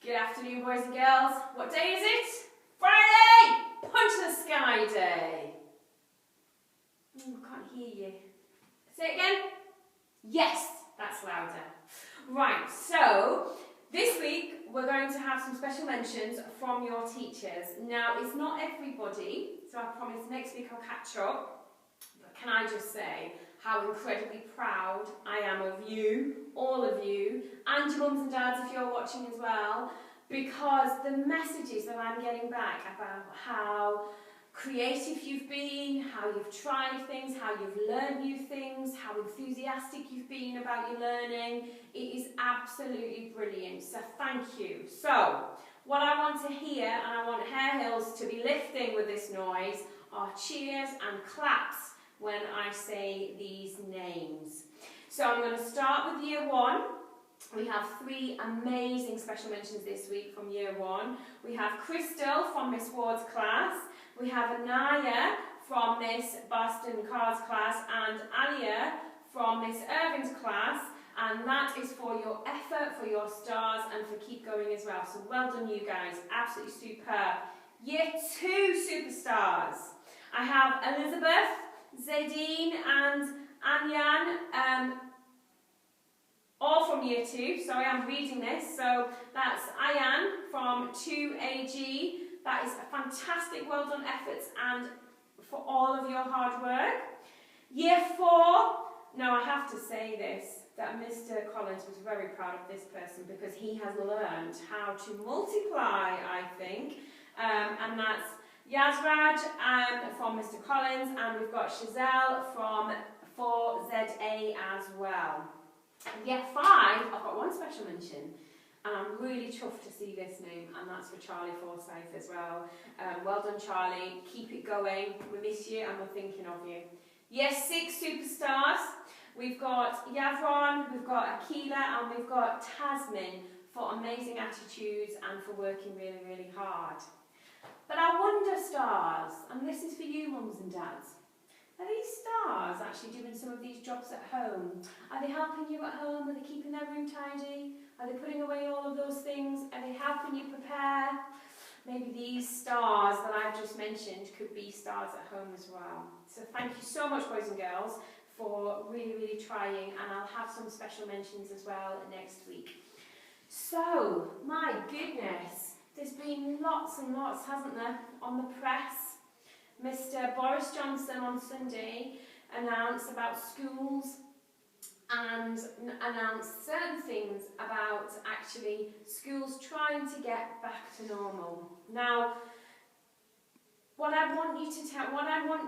Good afternoon, boys and girls. What day is it? Friday! Punch the sky day. Oh, I can't hear you. Say it again. Yes, that's louder. Right, so this week we're going to have some special mentions from your teachers. Now, it's not everybody, so I promise next week I'll catch up. But can I just say how incredibly proud I am of you, all of you, and your mums and dads if you're watching as well, because the messages that I'm getting back about how creative you've been, how you've tried things, how you've learned new things, how enthusiastic you've been about your learning, it is absolutely brilliant, so thank you. So, what I want to hear, and I want Hare Hills to be lifting with this noise, are cheers and claps when I say these names. So I'm going to start with Year 1. We have 3 amazing special mentions this week from Year 1. We have Crystal from Miss Ward's class. We have Anaya from Miss Boston Carr's class and Alia from Miss Irvin's class. And that is for your effort, for your stars, and for keep going as well. So well done, you guys. Absolutely superb. Year 2 superstars. I have Elizabeth, Zadine and Anyan, all from Year 2. Sorry, I'm reading this. So that's Ayan from 2AG. That is a fantastic, well done efforts and for all of your hard work. Year 4, now I have to say this, that Mr. Collins was very proud of this person because he has learned how to multiply, I think, and that's Yazraj from Mr. Collins, and we've got Chazelle from 4ZA as well. Year 5, I've got one special mention, and I'm really chuffed to see this name, and that's for Charlie Forsyth as well. Well done, Charlie. Keep it going. We miss you, and we're thinking of you. Year 6 superstars. We've got Yavron, we've got Akila, and we've got Tasmin for amazing attitudes and for working really, really hard. But I wonder, stars, and this is for you mums and dads, are these stars actually doing some of these jobs at home? Are they helping you at home? Are they keeping their room tidy? Are they putting away all of those things? Are they helping you prepare? Maybe these stars that I've just mentioned could be stars at home as well. So thank you so much, boys and girls, for really, really trying, and I'll have some special mentions as well next week. So, my goodness. There's been lots and lots, hasn't there, on the press. Mr. Boris Johnson on Sunday announced about schools and announced certain things about actually schools trying to get back to normal. Now, what I want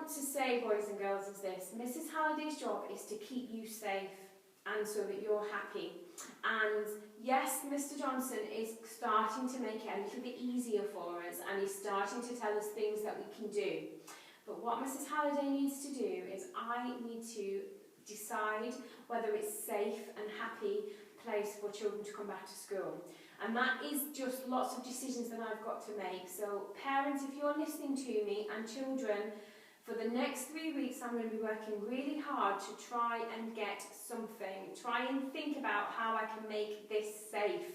to say, boys and girls, is this. Mrs. Halliday's job is to keep you safe and so that you're happy. And yes, Mr. Johnson is starting to make it a little bit easier for us, and he's starting to tell us things that we can do. But what Mrs. Halliday needs to do is I need to decide whether it's safe and happy place for children to come back to school. And that is just lots of decisions that I've got to make. So parents, if you're listening to me, and children, for the next 3 weeks, I'm going to be working really hard to try and get something. Try and think about how I can make this safe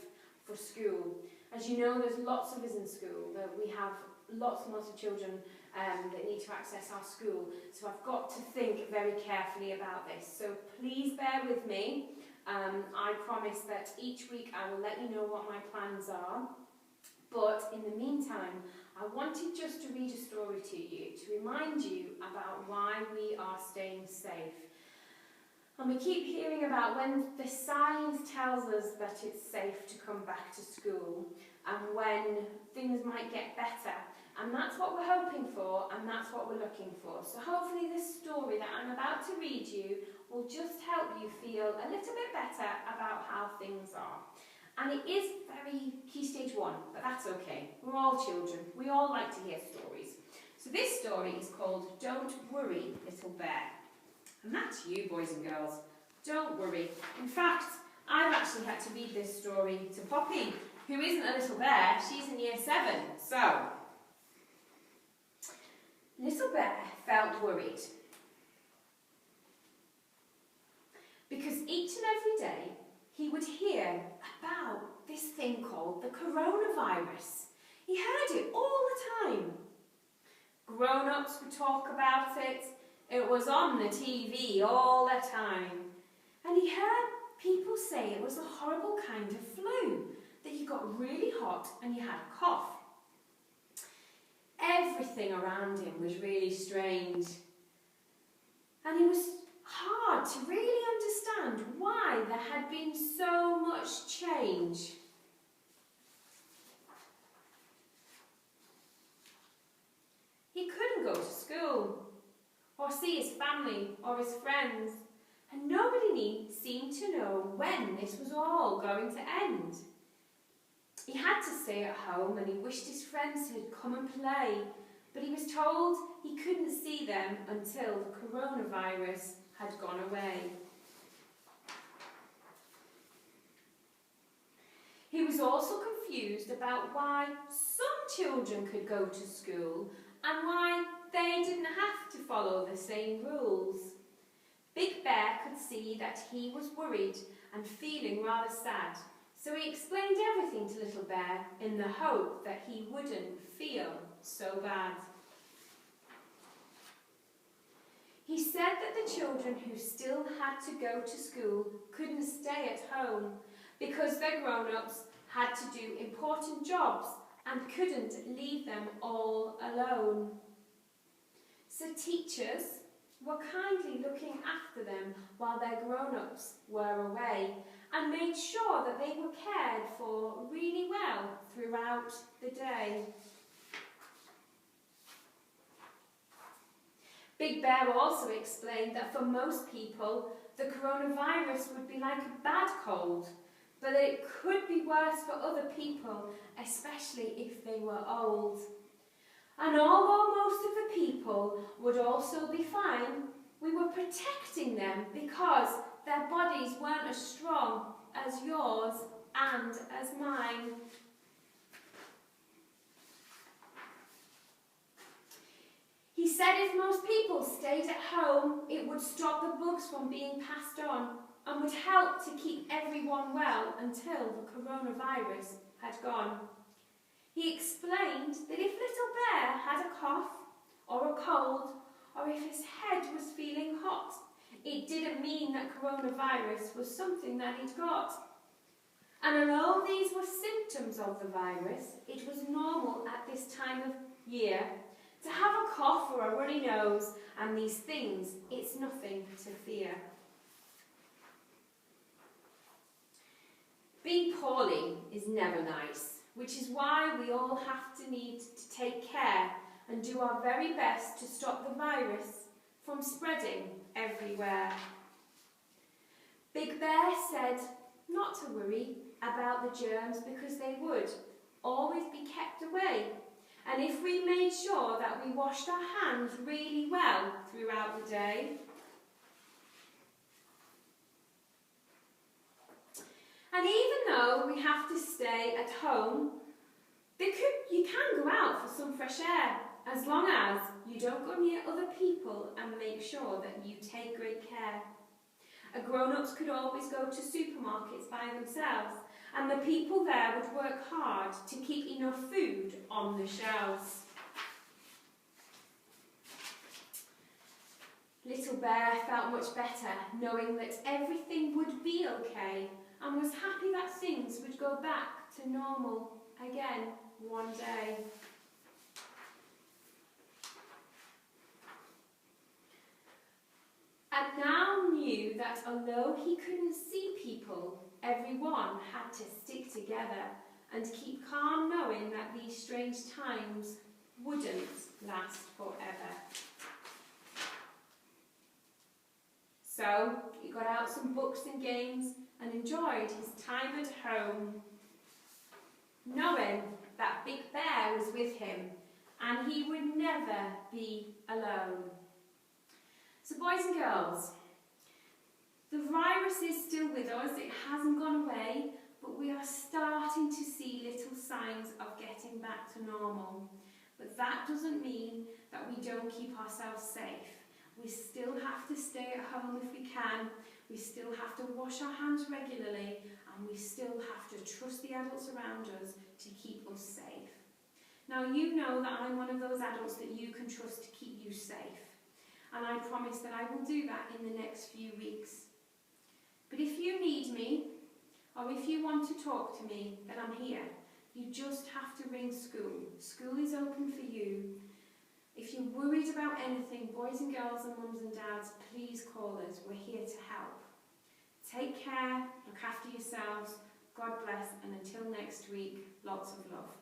for school. As you know, there's lots of us in school. We have lots and lots of children that need to access our school. So I've got to think very carefully about this. So please bear with me. I promise that each week I will let you know what my plans are. But in the meantime, I wanted just to read a story to you, to remind you about why we are staying safe. And we keep hearing about when the science tells us that it's safe to come back to school and when things might get better. And that's what we're hoping for, and that's what we're looking for. So hopefully this story that I'm about to read you will just help you feel a little bit better about how things are. And it is very Key Stage 1, but that's okay. We're all children. We all like to hear stories. So this story is called Don't Worry, Little Bear. And that's you, boys and girls. Don't worry. In fact, I've actually had to read this story to Poppy, who isn't a little bear. She's in Year 7. So, Little Bear felt worried because each and every day he would hear about this thing called the coronavirus. He heard it all the time. Grown-ups would talk about it. It was on the TV all the time. And he heard people say it was a horrible kind of flu, that you got really hot and you had a cough. Everything around him was really strange. And it was hard to really understand why there had been so much change. He couldn't go to school, or see his family or his friends, and nobody seemed to know when this was all going to end. He had to stay at home and he wished his friends had come and play, but he was told he couldn't see them until the coronavirus had gone away. He was also confused about why some children could go to school and why they didn't have to follow the same rules. Big Bear could see that he was worried and feeling rather sad, so he explained everything to Little Bear in the hope that he wouldn't feel so bad. He said that the children who still had to go to school couldn't stay at home because their grown-ups had to do important jobs and couldn't leave them all alone. So teachers were kindly looking after them while their grown-ups were away and made sure that they were cared for really well throughout the day. Big Bear also explained that for most people, the coronavirus would be like a bad cold, but that it could be worse for other people, especially if they were old. And although most of the people would also be fine, we were protecting them because their bodies weren't as strong as yours and as mine. He said if most people stayed at home, it would stop the bugs from being passed on and would help to keep everyone well until the coronavirus had gone. He explained that if Little Bear had a cough or a cold or if his head was feeling hot, it didn't mean that coronavirus was something that he'd got. And although these were symptoms of the virus, it was normal at this time of year to have a cough or a runny nose, and these things, it's nothing to fear. Being poorly is never nice, which is why we all have to need to take care and do our very best to stop the virus from spreading everywhere. Big Bear said not to worry about the germs because they would always be kept away. And if we made sure that we washed our hands really well throughout the day, and even though we have to stay at home, you can go out for some fresh air, as long as you don't go near other people and make sure that you take great care. Grown-ups could always go to supermarkets by themselves, and the people there would work hard to keep enough food on the shelves. Little Bear felt much better knowing that everything would be okay and was happy that things would go back to normal again one day. And now knew that although he couldn't see people, everyone had to stick together and keep calm, knowing that these strange times wouldn't last forever. So he got out some books and games and enjoyed his time at home, knowing that Big Bear was with him and he would never be alone. So boys and girls, the virus is still with us, it hasn't gone away, but we are starting to see little signs of getting back to normal. But that doesn't mean that we don't keep ourselves safe. We still have to stay at home if we can, we still have to wash our hands regularly, and and we still have to trust the adults around us to keep us safe. Now you know that I'm one of those adults that you can trust to keep you safe, and I promise that I will do that in the next few weeks. But if you need me, or if you want to talk to me, then I'm here. You just have to ring school. School is open for you. If you're worried about anything, boys and girls and mums and dads, please call us. We're here to help. Take care, look after yourselves, God bless, and until next week, lots of love.